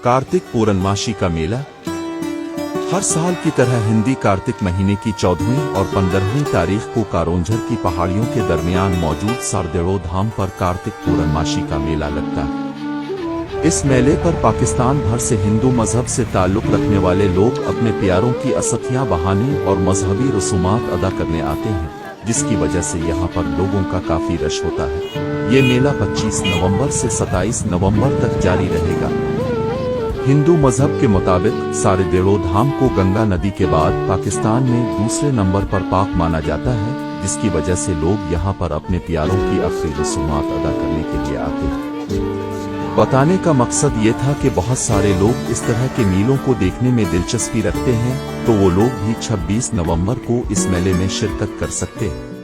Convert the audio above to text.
कार्तिक पूर्णमासी का मेला हर साल की तरह हिंदी कार्तिक महीने की 14वीं और 15वीं तारीख को कारोंझर की पहाड़ियों के दरमियान मौजूद सारदेड़ो धाम पर कार्तिक पूर्णमासी का मेला लगता है। इस मेले पर पाकिस्तान भर से हिंदू मजहब से ताल्लुक रखने वाले लोग अपने प्यारों की असथियां बहाने और मजहबी रसूमात अदा करने आते हैं, जिसकी वजह से यहाँ पर लोगों का काफी रश होता है। ये मेला 25 नवंबर से 27 नवंबर तक जारी रहेगा। हिंदू मजहब के मुताबिक सारदेड़ो धाम को गंगा नदी के बाद पाकिस्तान में दूसरे नंबर पर पाक माना जाता है, जिसकी वजह से लोग यहाँ पर अपने प्यारों की आखिरी रसूमात अदा करने के लिए आते हैं। बताने का मकसद ये था कि बहुत सारे लोग इस तरह के मेलों को देखने में दिलचस्पी रखते हैं, तो वो लोग भी 26 नवंबर को इस मेले में शिरकत कर सकते हैं।